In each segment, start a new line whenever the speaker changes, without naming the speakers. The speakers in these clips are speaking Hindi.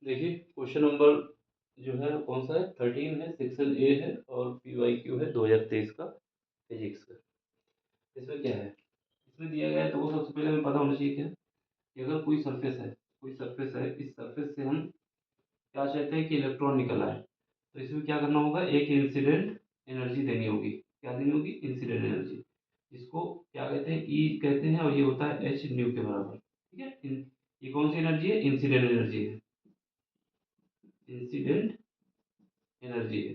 देखिए क्वेश्चन नंबर जो है कौन सा है, 13 है, सेक्शन ए है और PYQ है 2023 का फिजिक्स का। इसमें क्या है, इसमें दिया गया है तो वो सबसे पहले हमें पता होना चाहिए क्या, कि अगर कोई सरफेस है, इस सरफेस से हम क्या चाहते हैं कि इलेक्ट्रॉन निकल आए, तो इसमें क्या करना होगा, एक इंसिडेंट एनर्जी देनी होगी। क्या देनी होगी, इंसिडेंट एनर्जी, जिसको क्या कहते हैं, ई कहते हैं, और ये होता है एच न्यू के बराबर। ठीक है, ये कौन सी एनर्जी है, इंसिडेंट एनर्जी है, इंसिडेंट एनर्जी है।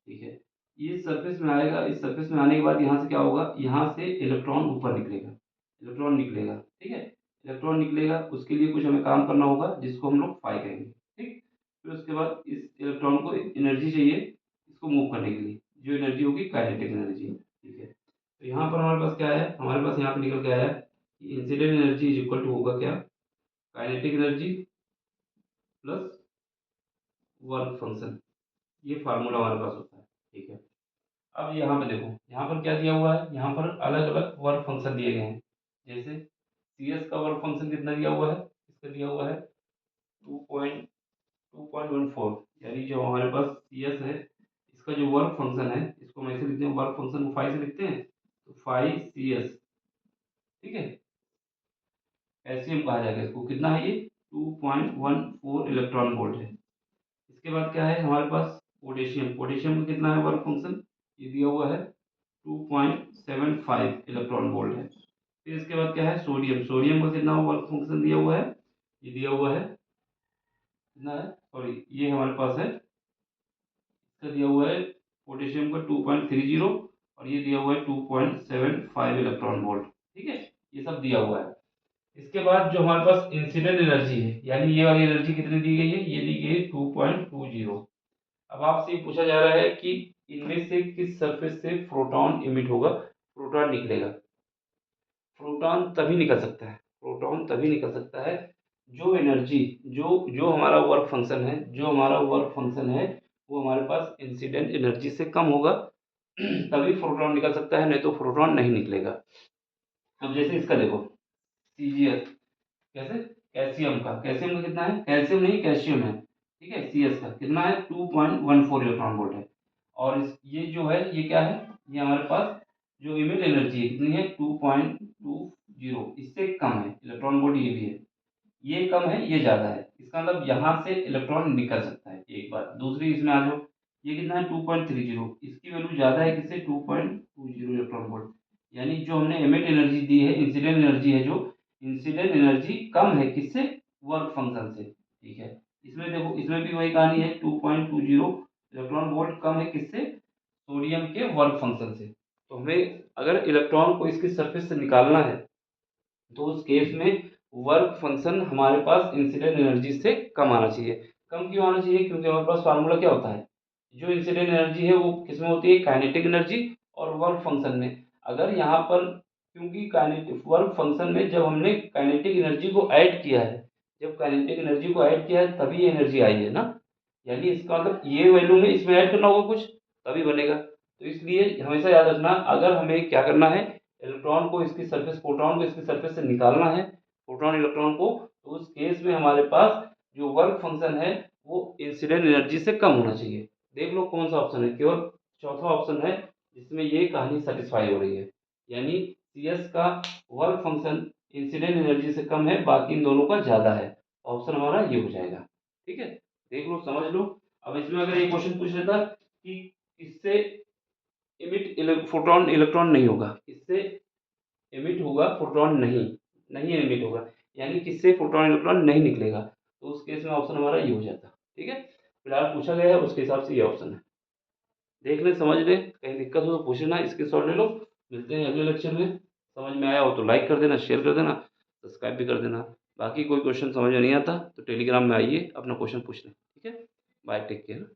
ठीक है, ये सरफेस में आएगा, इस सरफेस में आने के बाद यहाँ से क्या होगा, यहाँ से इलेक्ट्रॉन ऊपर निकलेगा, इलेक्ट्रॉन निकलेगा। ठीक है, इलेक्ट्रॉन निकलेगा, उसके लिए कुछ हमें काम करना होगा जिसको हम लोग फाई कहेंगे। ठीक, फिर उसके बाद इस इलेक्ट्रॉन को एनर्जी चाहिए इसको मूव करने के लिए, जो एनर्जी होगी काइनेटिक एनर्जी। ठीक है, तो यहाँ पर हमारे पास क्या है, हमारे पास यहाँ पे निकल के आया कि incident energy is equal to होगा क्या, kinetic energy plus work function, ये फार्मूला हमारे पास होता है। ठीक है, अब यहाँ पे देखो, यहाँ पर क्या दिया हुआ है, यहाँ पर अलग अलग वर्क फंक्शन दिए गए हैं। जैसे सी एस का वर्क फंक्शन कितना दिया हुआ है, इसका दिया हुआ है 2.14, यानी जो हमारे पास सी एस है, इसका जो वर्क फंक्शन है, इसको हम ऐसे लिखते हैं, वर्क फंक्शन को फाइव से लिखते हैं, तो फाइव सी एस। ठीक है, कैल्शियम कहा जाएगा इसको, कितना है ये, 2.14 इलेक्ट्रॉन वोल्ट है। इसके बाद क्या है हमारे पास, पोटेशियम, पोटेशियम का कितना है वर्क फंक्शन, ये दिया हुआ है 2.75 इलेक्ट्रॉन वोल्ट है। फिर इसके बाद क्या है, सोडियम, सोडियम का कितना वर्क फंक्शन दिया हुआ है, ये दिया हुआ है कितना है, सॉरी ये हमारे पास है, इसका दिया हुआ है पोटेशियम का 2.30, और ये दिया हुआ है 2.75 इलेक्ट्रॉन वोल्ट। ठीक है, ये सब दिया हुआ है। इसके बाद जो हमारे पास इंसिडेंट एनर्जी है, यानी ये वाली एनर्जी कितनी दी गई है, ये दी गई है 2.20। अब आपसे ये पूछा जा रहा है कि इनमें से किस सरफेस से प्रोटॉन इमिट होगा, प्रोटॉन निकलेगा। प्रोटॉन तभी निकल सकता है, प्रोटॉन तभी निकल सकता है जो एनर्जी, जो जो हमारा वर्क फंक्शन है, जो हमारा वर्क फंक्शन है वो हमारे पास इंसिडेंट एनर्जी से कम होगा, तभी प्रोटॉन निकल सकता है, नहीं तो प्रोटॉन नहीं निकलेगा। अब जैसे इसका देखो, सीजीएस, कैसे, कैल्शियम का कितना है, कैल्शियम नहीं कैल्शियम है। ठीक है, सी एस का कितना है, 2.14 इलेक्ट्रॉन वोल्ट है। और इस ये जो है ये क्या है, ये हमारे पास जो इमिट एनर्जी है कितनी है, 2.20, इससे कम है इलेक्ट्रॉन वोल्ट, ये भी है, ये कम है ये ज़्यादा है, इसका मतलब यहाँ से इलेक्ट्रॉन निकल सकता है। एक बात, दूसरी इसमें आ जाओ, ये कितना है 2.30, इसकी वैल्यू ज़्यादा है किससे, 2.20 इलेक्ट्रॉन वोल्ट, यानी जो हमने एमिट एनर्जी दी है, इंसिडेंट एनर्जी है, जो इंसिडेंट एनर्जी कम है किससे, वर्क फंक्शन से। ठीक है, इसमें देखो, इसमें भी वही कहानी है, 2.20 इलेक्ट्रॉन वोल्ट कम है किससे, सोडियम के वर्क फंक्शन से। तो हमें अगर इलेक्ट्रॉन को इसकी सरफेस से निकालना है, तो उस केस में वर्क फंक्शन हमारे पास इंसिडेंट एनर्जी से कम आना चाहिए। कम क्यों आना चाहिए, क्योंकि हमारे पास फार्मूला क्या होता है, जो इंसिडेंट एनर्जी है वो किसमें होती है, काइनेटिक एनर्जी और वर्क फंक्शन में। अगर यहाँ पर, क्योंकि काइनेटिक वर्क फंक्शन में जब हमने काइनेटिक एनर्जी को ऐड किया है, जब काइनेटिक एनर्जी को ऐड किया है तभी एनर्जी आई है ना, यानी इसका मतलब ये वैल्यू में इसमें ऐड करना होगा कुछ, तभी बनेगा। तो इसलिए हमेशा याद रखना, अगर हमें क्या करना है, इलेक्ट्रॉन को इसकी सरफेस, प्रोटॉन को इसकी सरफेस से निकालना है, प्रोटॉन इलेक्ट्रॉन को, तो उस केस में हमारे पास जो वर्क फंक्शन है वो इंसिडेंट एनर्जी से कम होना चाहिए। देख लो कौन सा ऑप्शन है, केवल चौथा ऑप्शन है जिसमें ये कहानी सेटिस्फाई हो रही है, यानी सी एस का वर्क फंक्शन इंसिडेंट एनर्जी से कम है, बाकी इन दोनों का ज़्यादा है। ऑप्शन हमारा ये हो जाएगा। ठीक है, देख लो समझ लो। अब इसमें अगर ये क्वेश्चन पूछ लेता कि इससे इमिट फोटोन इलेक्ट्रॉन नहीं होगा, इससे एमिट होगा फोटोन नहीं, नहीं एमिट होगा, यानी किससे फोटोन इलेक्ट्रॉन नहीं निकलेगा, तो उस केस में ऑप्शन हमारा ये हो जाता। ठीक है, फिलहाल पूछा गया है उसके हिसाब से ये ऑप्शन है। देख लें, समझ लें, कहीं दिक्कत हो तो पूछ लेना, इसके शॉट ले लो। मिलते हैं अगले लेक्चर में। समझ में आया हो तो लाइक कर देना, शेयर कर देना, सब्सक्राइब भी कर देना। बाकी कोई क्वेश्चन समझ में नहीं आता तो टेलीग्राम में आइए, अपना क्वेश्चन पूछ लें। ठीक है, बाय, टेक केयर।